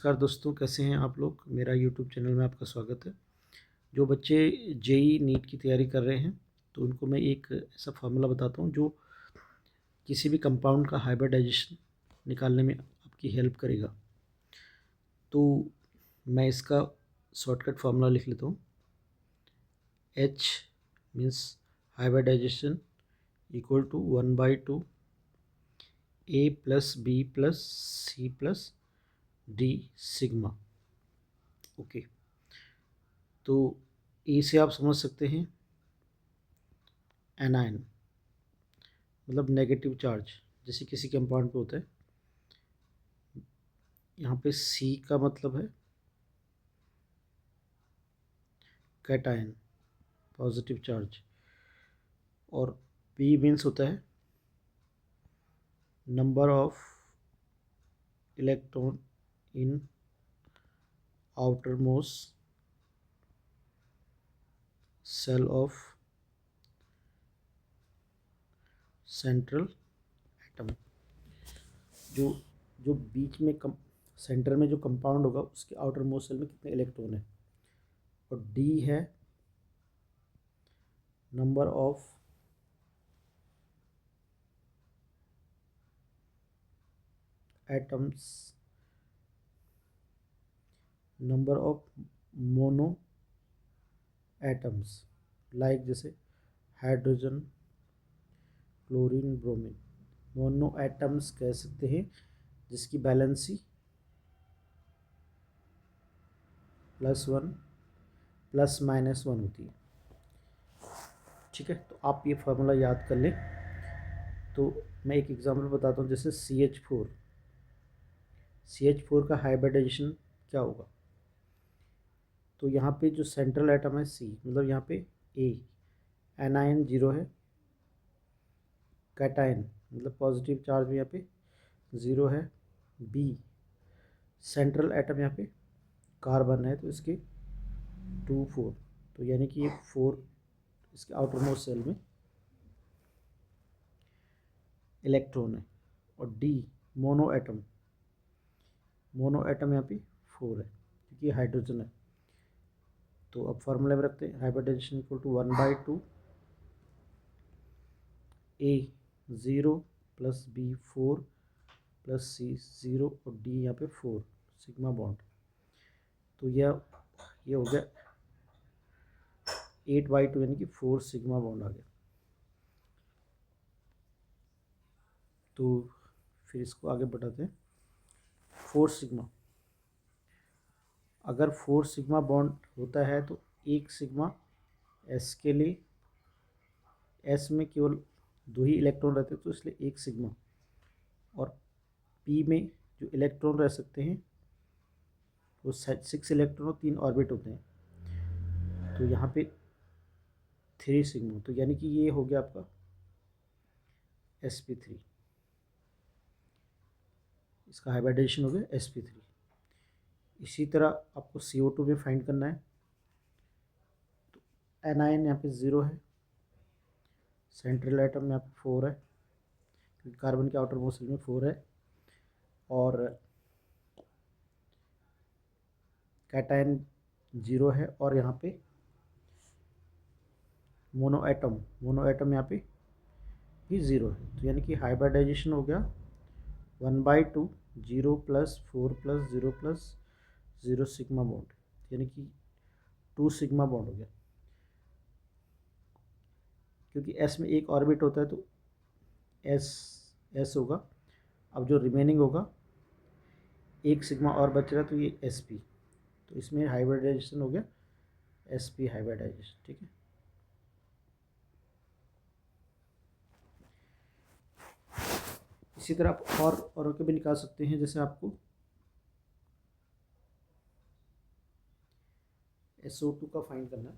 नमस्कार दोस्तों, कैसे हैं आप लोग। मेरा यूट्यूब चैनल में आपका स्वागत है। जो बच्चे जेई नीट की तैयारी कर रहे हैं तो उनको मैं एक ऐसा फार्मूला बताता हूँ जो किसी भी कंपाउंड का हाइब्रिडाइजेशन निकालने में आपकी हेल्प करेगा। तो मैं इसका शॉर्टकट फार्मूला लिख लेता हूँ। H means hybridization equal to 1/2 A plus B plus C plus D sigma. Okay, तो ए से आप समझ सकते हैं एनायन मतलब नेगेटिव चार्ज, जैसे किसी कंपाउंड पे होता है। यहाँ पे सी का मतलब है कैटायन, पॉजिटिव चार्ज, और पी मीन्स होता है number of electron in outermost shell of central atom. जो जो बीच में सेंटर में जो कंपाउंड होगा उसके आउटर मोस्ट सेल में कितने इलेक्ट्रॉन है, और डी है number of atoms, number of mono atoms, like जैसे hydrogen, chlorine, bromine. Mono atoms कह सकते हैं जिसकी बैलेंसी +1 ±1 होती है। ठीक है, तो आप ये फार्मूला याद कर लें। तो मैं एक एग्जांपल बताता हूँ, जैसे CH4 का हाइब्रिडाइजेशन क्या होगा। तो यहाँ पे जो सेंट्रल एटम है C, मतलब यहाँ पे A, एनायन 0 है, कैटायन मतलब पॉजिटिव चार्ज भी यहाँ पे 0 है, B सेंट्रल एटम यहाँ पे कार्बन है तो इसके 2 4, तो यानी कि ये 4 इसके आउटर मोस्ट सेल में इलेक्ट्रॉन है, और D मोनो एटम यहाँ पे 4 है क्योंकि हाइड्रोजन है। तो अब फार्मूला में रखते हैं hybridization equal to 1/2 A 0 plus B 4 plus C 0 और D यहाँ पे 4 सिग्मा बॉन्ड। तो ये हो गया 8/2 यानी कि 4 सिग्मा बॉन्ड आ गया। तो फिर इसको आगे बढ़ाते हैं। 4 सिग्मा, अगर 4 सिग्मा बॉन्ड होता है तो 1 सिग्मा S के लिए, S में केवल 2 ही इलेक्ट्रॉन रहते तो इसलिए 1 सिग्मा, और P में जो इलेक्ट्रॉन रह सकते हैं वो 6 इलेक्ट्रॉन और 3 ऑर्बिट होते हैं, तो यहाँ पे 3 सिग्मा, तो यानी कि ये हो गया आपका sp3। इसका हाइब्रिडाइजेशन हो गया sp3। इसी तरह आपको CO2 में फाइंड करना है। तो एनायन यहाँ पे 0 है, सेंट्रल एटम यहाँ पे 4 है क्योंकि कार्बन के आउटर मोस्ट सेल में 4 है, और कैटायन 0 है, और यहाँ पे मोनो एटम यहाँ पे भी 0 है। तो यानी कि हाइब्रिडाइजेशन हो गया 1/2 0 plus 4 plus 0 plus 0 sigma bond, यानी कि 2 सिग्मा बॉन्ड हो गया। क्योंकि S में एक ऑर्बिट होता है तो S होगा। अब जो रिमेनिंग होगा 1 सिग्मा और बच रहा है तो ये sp, तो इसमें हाइब्रिडाइजेशन हो गया sp हाइब्रिडाइजेशन। ठीक है, इसी तरह आप और के भी निकाल सकते हैं। जैसे आपको SO2 का फाइंड करना है,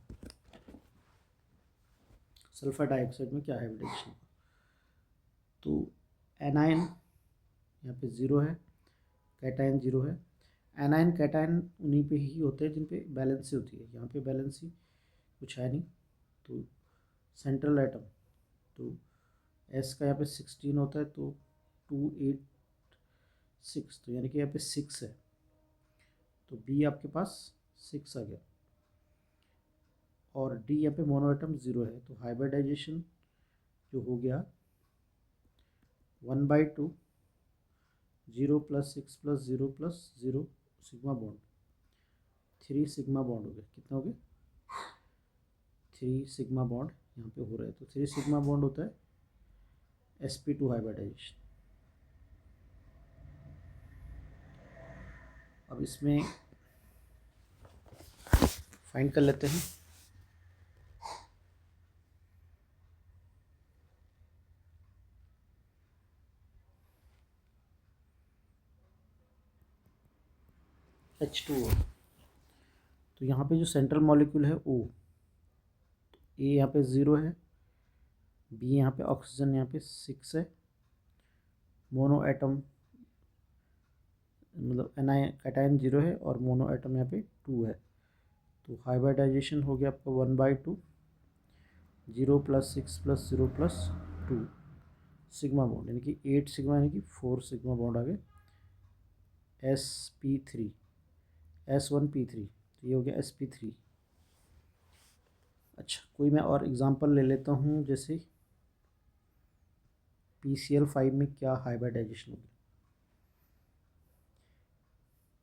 सल्फर डाइऑक्साइड में क्या हाइब्रिडाइजेशन, तो एनायन यहाँ पे 0 है, कैटायन 0 है। एनायन कैटायन उन्हीं पे ही होते हैं जिन पे बैलेंसी होती है, यहाँ पे बैलेंसी कुछ है नहीं। तो सेंट्रल एटम, तो S का यहाँ पे 16 होता है तो 2 8 6, तो यानी कि यहाँ पे 6 है। तो बी आपके पास 6 आ गया, और डी यहाँ पे मोनो एटम 0 है, तो हाइब्रिडाइजेशन जो हो गया 1/2 0 + 6 + 0 + 0 सिग्मा बॉन्ड, 3 सिग्मा बॉन्ड हो गए। कितना हो गया? 3 सिग्मा बॉन्ड यहाँ पे हो रहा है। तो 3 सिग्मा बॉन्ड होता है sp2 हाइब्रिडाइजेशन। अब इसमें फाइंड कर लेते हैं। H2O, तो यहाँ पे जो सेंट्रल मॉलिक्यूल है O, ए यहाँ पे 0 है, बी यहाँ पे ऑक्सीजन यहाँ पे 6 है, मोनो एटम मतलब कैटायन 0 है, और मोनो एटम यहाँ पे 2 है। तो हाइब्रिडाइजेशन हो गया आपका 1/2 0 + 6 + 0 + 2 सिग्मा बॉन्ड, यानी कि 8 सिग्मा यानी कि 4 सिग्मा बॉन्ड आ गए। sp3 S1p3, तो ये हो गया sp3। अच्छा, कोई मैं और एग्जांपल ले लेता हूँ, जैसे PCl5 में क्या हाइब्रिडाइजेशन हो गया।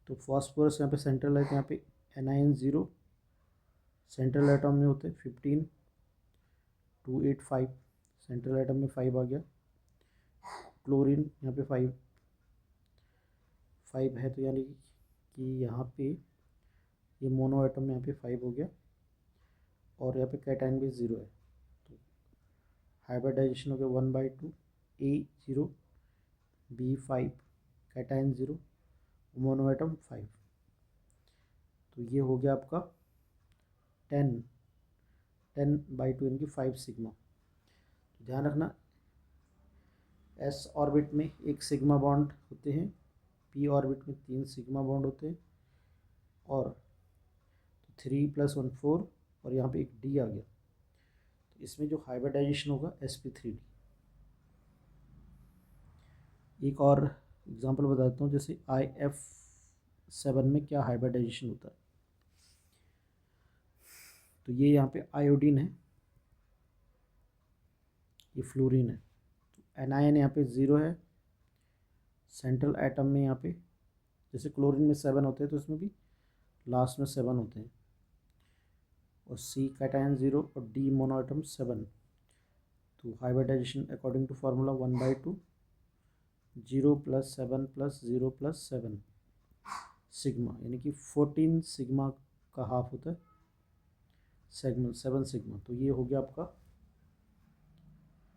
तो फॉस्फोरस यहाँ पे सेंट्रल है, तो यहाँ पे NiN 0 सेंट्रल एटम में होते हैं 15 285, सेंट्रल एटम में 5 आ गया। क्लोरीन यहाँ पे 5 है, तो यानी कि यहाँ पे ये मोनो एटम यहाँ पे 5 हो गया, और यहाँ पे कैटायन भी 0 है। तो हाइब्रिडाइजेशन हो गया 1/2 A0 B5 cation 0 mono atom 5। तो ये हो गया आपका 10/2 यानी कि 5 सिग्मा। तो ध्यान रखना, s ऑर्बिट में एक सिग्मा बॉन्ड होते हैं, p ऑर्बिट में 3 सिग्मा बॉन्ड होते हैं, और 3 + 1 4, और यहाँ पे एक d आ गया। तो इसमें जो हाइब्रिडाइजेशन होगा sp3d। एक और एग्जांपल बता देता हूँ, जैसे IF7 में क्या हाइब्रिडाइजेशन होता है। तो ये यहाँ पे आयोडीन है, ये फ्लोरीन है। तो NiN यहाँ पे 0 है, सेंट्रल एटम में यहाँ पे जैसे क्लोरीन में 7 होते हैं, तो इसमें भी लास्ट में 7 होते हैं, और C कैटायन 0 और D मोनो एटम 7। तो hybridization according to formula 1/2 0 + 7 + 0 + 7 sigma, यानी कि 14 सिग्मा का हाफ होता है सेगमेंट 7 सिग्मा। तो ये हो गया आपका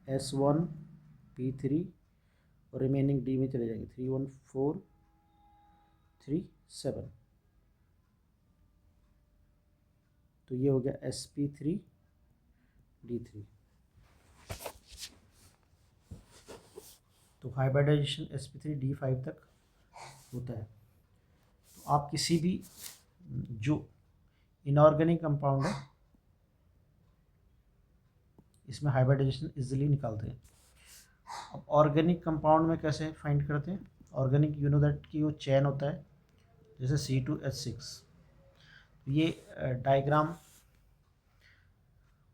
S1p3, और रिमेनिंग D में चले जाएंगे 3 1 4 3 7। तो ये हो गया sp3d3। तो हाइब्रिडाइजेशन sp3d5 तक होता है। तो आप किसी भी जो इनऑर्गेनिक कंपाउंड है, इसमें हाइब्रिडाइजेशन इजीली निकालते हैं। अब ऑर्गेनिक कंपाउंड में कैसे फाइंड करते हैं? ऑर्गेनिक यू नो दैट की वो चैन होता है, जैसे C2H6। ये डायग्राम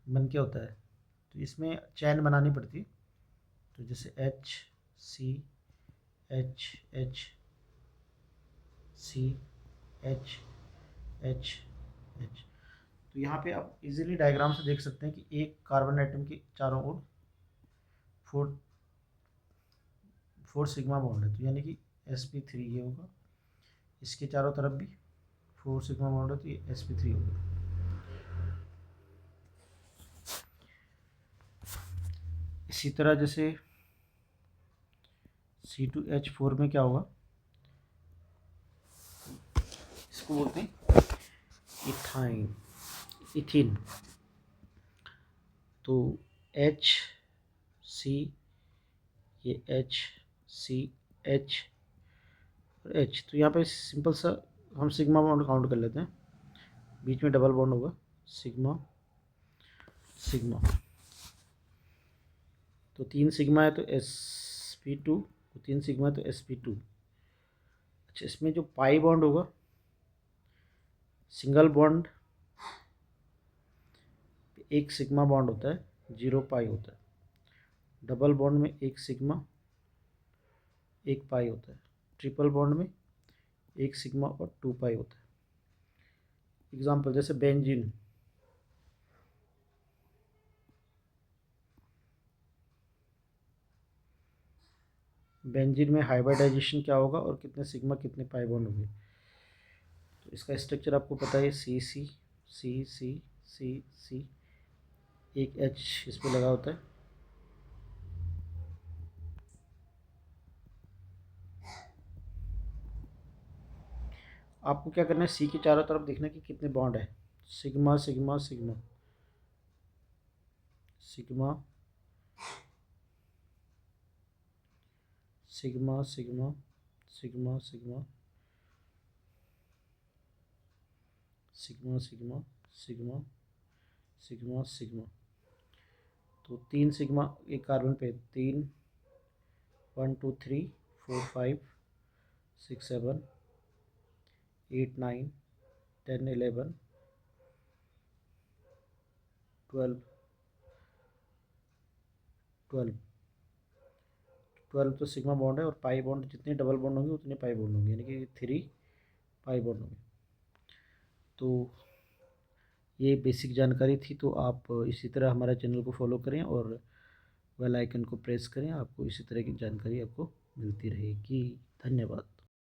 बन के होता है, तो इसमें चैन बनानी पड़ती है। तो जैसे H C H H C H H H। तो यहाँ पे आप इजीली डायग्राम से देख सकते हैं कि एक कार्बन एटम के चारों ओर 4 सिग्मा बॉन्ड है, तो यानी कि sp3 ये होगा। इसके चारों तरफ भी 4 सिग्मा बॉन्ड है, तो ये sp3 होगा। इसी तरह जैसे C2H4 में क्या होगा, इसको बोलते हैं इथीन। तो H C, ये H C H और H। तो यहाँ पे सिंपल सा हम सिग्मा बॉन्ड काउंट कर लेते हैं, बीच में डबल बॉन्ड होगा सिग्मा सिग्मा। तो 3 सिग्मा है तो sp2, तो 3 सिग्मा है तो sp2। अच्छा, इसमें जो पाई बॉन्ड होगा सिंगल बॉन्ड एक सिग्मा बॉन्ड होता है, 0 पाई होता है। डबल बॉन्ड में एक सिग्मा 1 पाई होता है। ट्रिपल बॉन्ड में एक सिग्मा और 2 पाई होता है। एग्जाम्पल जैसे बेंजीन, बेंजीन में हाइब्रिडाइजेशन क्या होगा और कितने सिग्मा कितने पाई बॉन्ड होंगे। तो इसका स्ट्रक्चर आपको पता है, सी सी सी सी सी सी, एक एच इस पर लगा होता है। आपको क्या करना है, सी के चारों तरफ देखना कि कितने बॉन्ड है। Sigma sigma sigma sigma sigma sigma sigma sigma sigma sigma sigma sigma sigma. तो 3 सिग्मा एक कार्बन पे, 3 1 2 3 4 5 6 7 8 9 10 11 12 12 12 तो सिग्मा बॉन्ड है, और पाई बॉन्ड जितने डबल बॉन्ड होंगे उतने पाई बॉन्ड होंगे, यानी कि 3 पाई बॉन्ड होंगे। तो ये बेसिक जानकारी थी। तो आप इसी तरह हमारे चैनल को फॉलो करें और बेल आइकन को प्रेस करें, आपको इसी तरह की जानकारी आपको मिलती रहेगी। धन्यवाद।